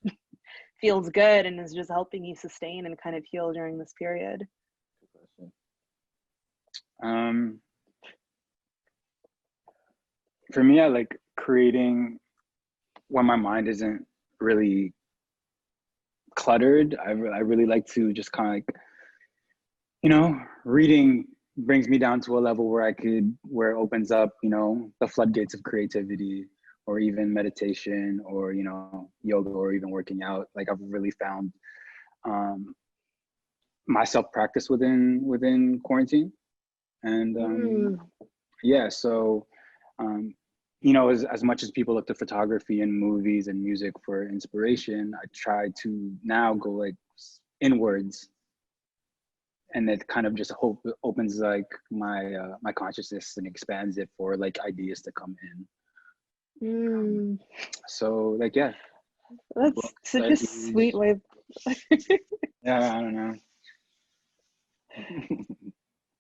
feels good and is just helping you sustain and kind of heal during this period? For me, I like creating when my mind isn't really cluttered. I really like to just kind of like, reading brings me down to a level where it opens up, the floodgates of creativity, or even meditation, or, yoga, or even working out. Like I've really found myself practice within quarantine. And so as much as people look to photography and movies and music for inspiration, I try to now go like inwards, and it kind of just opens like my consciousness and expands it for like ideas to come in. So like that's such a sweet way. Yeah, I don't know.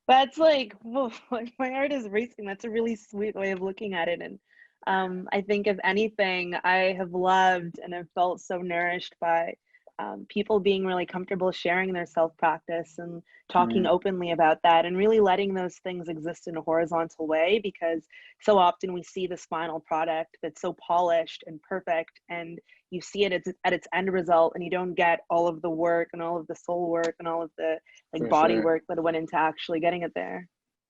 That's like, whoa, like my heart is racing. That's a really sweet way of looking at it. And I think if anything, I have loved and have felt so nourished by people being really comfortable sharing their self-practice and talking openly about that, and really letting those things exist in a horizontal way, because so often we see this final product that's so polished and perfect, and you see it at its end result, and you don't get all of the work and all of the soul work and all of the like body work that went into actually getting it there.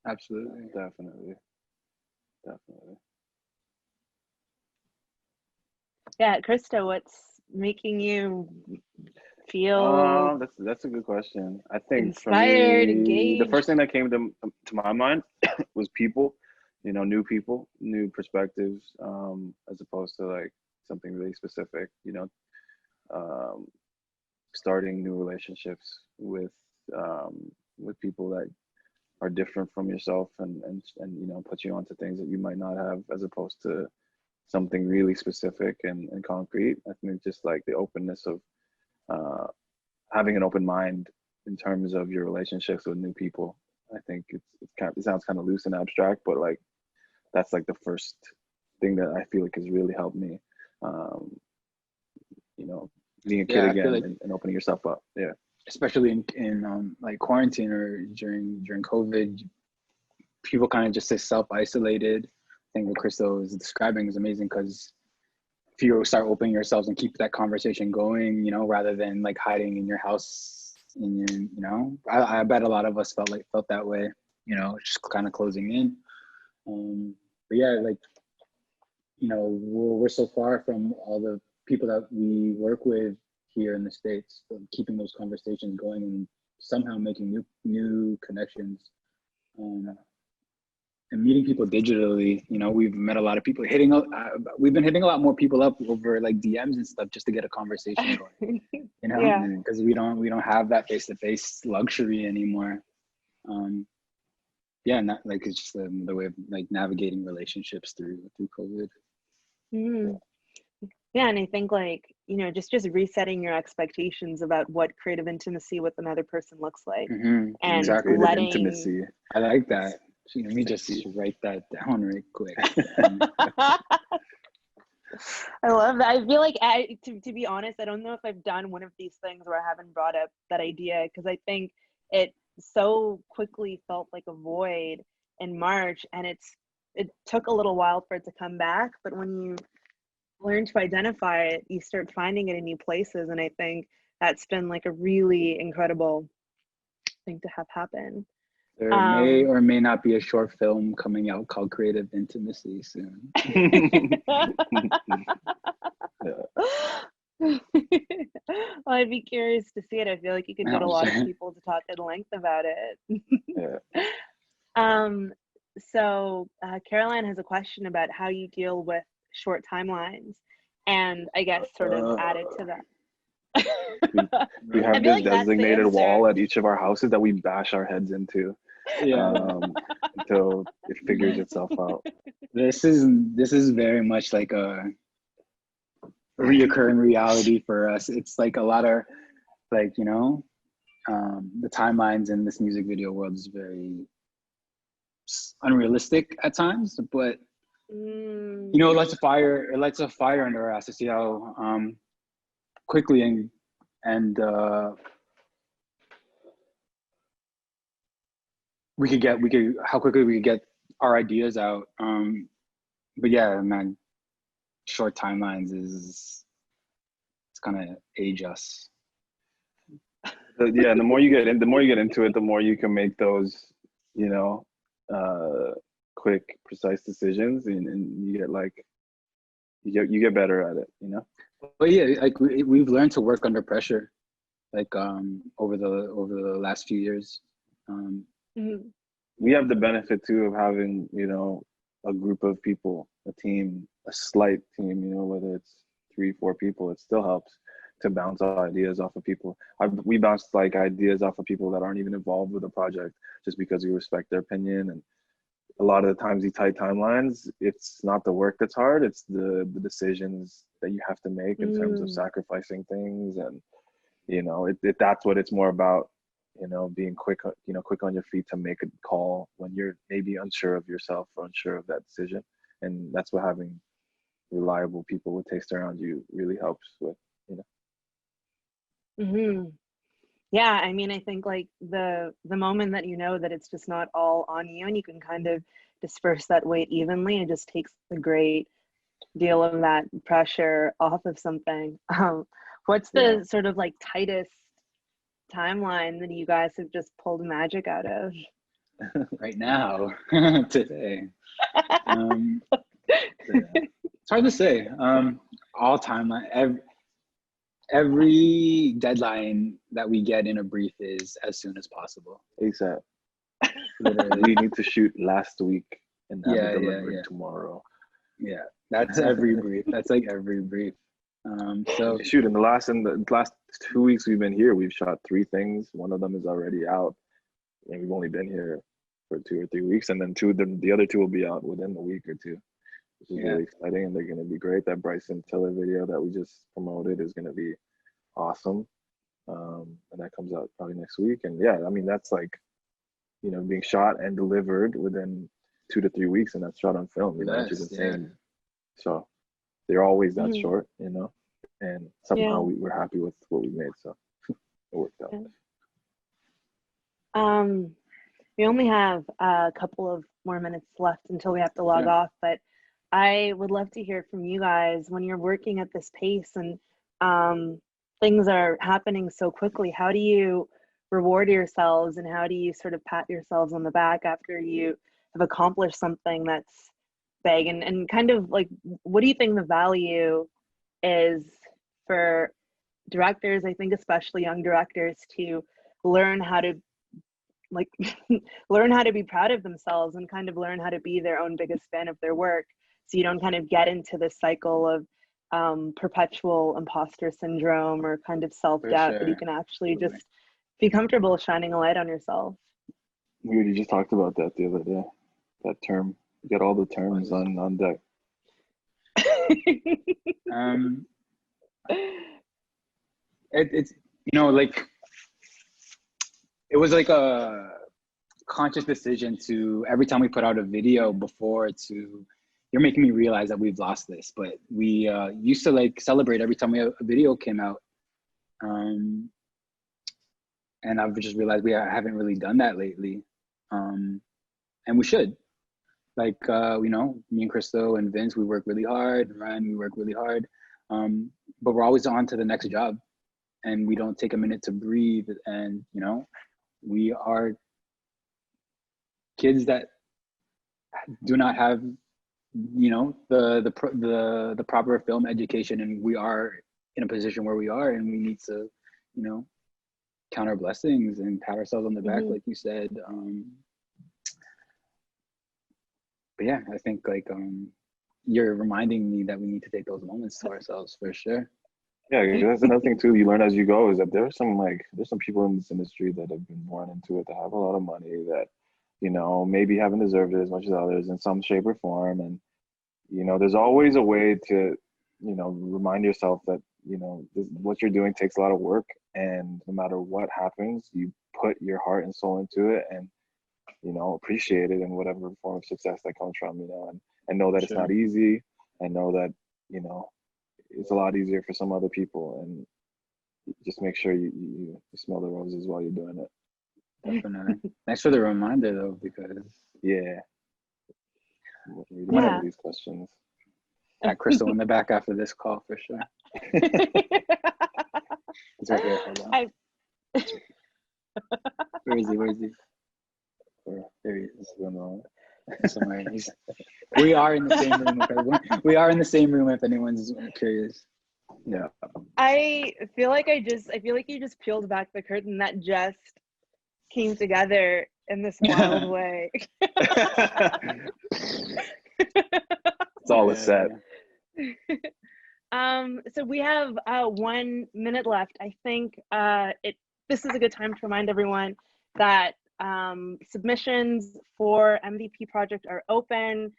Absolutely. Definitely. Yeah, Christo, what's making you feel that's a good question. I think inspired, for me, engaged? the first thing that came to my mind was people, new people, new perspectives, as opposed to like something really specific, starting new relationships with people that are different from yourself, and put you onto things that you might not have, as opposed to something really specific and concrete. I think just like the openness of having an open mind in terms of your relationships with new people. I think it sounds kind of loose and abstract, but like that's like the first thing that I feel like has really helped me. Being a kid again, like, and opening yourself up. Yeah. Especially in like quarantine or during COVID, people kind of just stay self-isolated, think what Christo is describing is amazing, because if you start opening yourselves and keep that conversation going, you know, rather than like hiding in your house, in your, you know, I bet a lot of us felt that way, you know, just kind of closing in. But yeah, like, you know, we're so far from all the people that we work with here in the States, keeping those conversations going and somehow making new connections. And meeting people digitally, you know, we've met a lot of people we've been hitting a lot more people up over like DMs and stuff just to get a conversation going, you know, because we don't have that face-to-face luxury anymore. Yeah, and that, like, it's just the way of like navigating relationships through COVID. Yeah, and I think, like, you know, just resetting your expectations about what creative intimacy with another person looks like, and exactly. letting intimacy. I like that. Let me just write that down right quick. I love that. I feel like, to be honest, I don't know if I've done one of these things where I haven't brought up that idea, because I think it so quickly felt like a void in March, and it took a little while for it to come back. But when you learn to identify it, you start finding it in new places, and I think that's been like a really incredible thing to have happen. There may or may not be a short film coming out called Creative Intimacy soon. I'd be curious to see it. I feel like you could get a lot of people to talk at length about it. So Caroline has a question about how you deal with short timelines, and I guess sort of added to that. we have this designated wall at each of our houses that we bash our heads into until it figures itself out. This is very much like a reoccurring reality for us. It's like a lot of, like, you know, the timelines in this music video world is very unrealistic at times, but you know, it lights a fire under our ass to see how quickly and how quickly we could get our ideas out. But yeah, man, short timelines it's gonna age us. Yeah, the more you get into it, the more you can make those, you know, quick, precise decisions, and you get like you get better at it, you know. But yeah, like we've learned to work under pressure, like over the last few years. We have the benefit too of having, you know, a group of people, a team, a slight team, you know, whether it's 3-4 people, it still helps to bounce ideas off of people. We bounce like ideas off of people that aren't even involved with the project, just because we respect their opinion. And a lot of the times, these tight timelines, it's not the work that's hard, it's the decisions that you have to make in terms of sacrificing things. And, you know, that's what it's more about, you know, being quick on your feet to make a call when you're maybe unsure of yourself or unsure of that decision. And that's what having reliable people with taste around you really helps with, you know. Yeah, I mean, I think like the moment that you know that it's just not all on you, and you can kind of disperse that weight evenly, it just takes a great deal of that pressure off of something. What's the sort of like tightest timeline that you guys have just pulled magic out of? Right now, today. It's hard to say. All timeline, every deadline that we get in a brief is as soon as possible. ASAP. We need to shoot last week and have it delivered tomorrow. Yeah, that's every brief. That's like every brief. So shoot, in the last 2 weeks we've been here, we've shot 3 things. One of them is already out, and we've only been here for 2 or 3 weeks, and then the other 2 will be out within a week or 2, which is really exciting, and they're going to be great. That Bryson Tiller video that we just promoted is going to be awesome, and that comes out probably next week. And yeah, I mean, that's like, you know, being shot and delivered within 2 to 3 weeks, and that's shot on film, you know, which is insane. So they're always that short, you know, and somehow we're happy with what we made, so it worked out. We only have a couple of more minutes left until we have to log off, but I would love to hear from you guys when you're working at this pace and things are happening so quickly. How do you reward yourselves, and how do you sort of pat yourselves on the back after you have accomplished something that's big? And kind of like, what do you think the value is for directors, I think especially young directors, to learn how to like learn how to be proud of themselves and kind of learn how to be their own biggest fan of their work, so you don't kind of get into this cycle of perpetual imposter syndrome or kind of self-doubt, but you can actually just be comfortable shining a light on yourself. We already just talked about that the other day, that term. Get all the terms on deck. It's, you know, like, it was like a conscious decision to, every time we put out a video before, to, you're making me realize that we've lost this, but we used to like celebrate every time a video came out. And I've just realized we haven't really done that lately. And we should. Like, you know, me and Christo and Vince, we work really hard. Ryan, we work really hard. But we're always on to the next job, and we don't take a minute to breathe. And, you know, we are kids that do not have, you know, the proper film education, and we are in a position where we are, and we need to, you know, count our blessings and pat ourselves on the back, like you said. But yeah, I think like you're reminding me that we need to take those moments to ourselves for sure. Yeah, that's another thing too. You learn as you go, is that there's some people in this industry that have been born into it, that have a lot of money, that, you know, maybe haven't deserved it as much as others in some shape or form. And, you know, there's always a way to, you know, remind yourself that, you know, what you're doing takes a lot of work, and no matter what happens, you put your heart and soul into it, and, you know, appreciate it in whatever form of success that comes from, you know, and know that it's not easy, and know that, you know, it's a lot easier for some other people, and just make sure you smell the roses while you're doing it. Definitely. Thanks for the reminder though, because one of these questions. Pat Christo in the back after this call for sure. He's right here. Hold on. Where is he? There he is. Somewhere. We are in the same room with everyone. We are in the same room if anyone's curious. Yeah. I feel like you just peeled back the curtain that just came together in this wild way. It's all a set. So we have 1 minute left. I think this is a good time to remind everyone that submissions for MVP Project are open.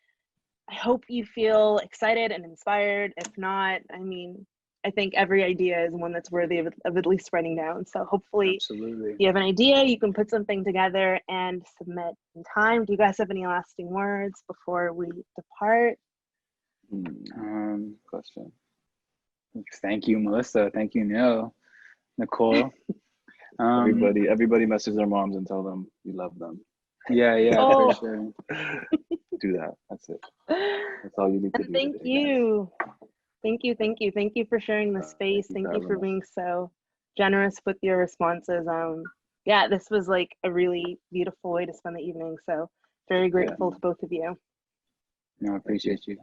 I hope you feel excited and inspired. If not, I mean, I think every idea is one that's worthy of at least writing down. So hopefully, if you have an idea, you can put something together and submit in time. Do you guys have any lasting words before we depart? Question. Thank you, Melissa. Thank you, Neil. Nicole. Everybody message their moms and tell them you love them. Yeah, Oh. for sure. Do that. That's it. That's all you need to do. Thank you. Thank you for sharing the space. Thank you for being so generous with your responses. Yeah, this was like a really beautiful way to spend the evening. So very grateful to both of you. No, I appreciate you.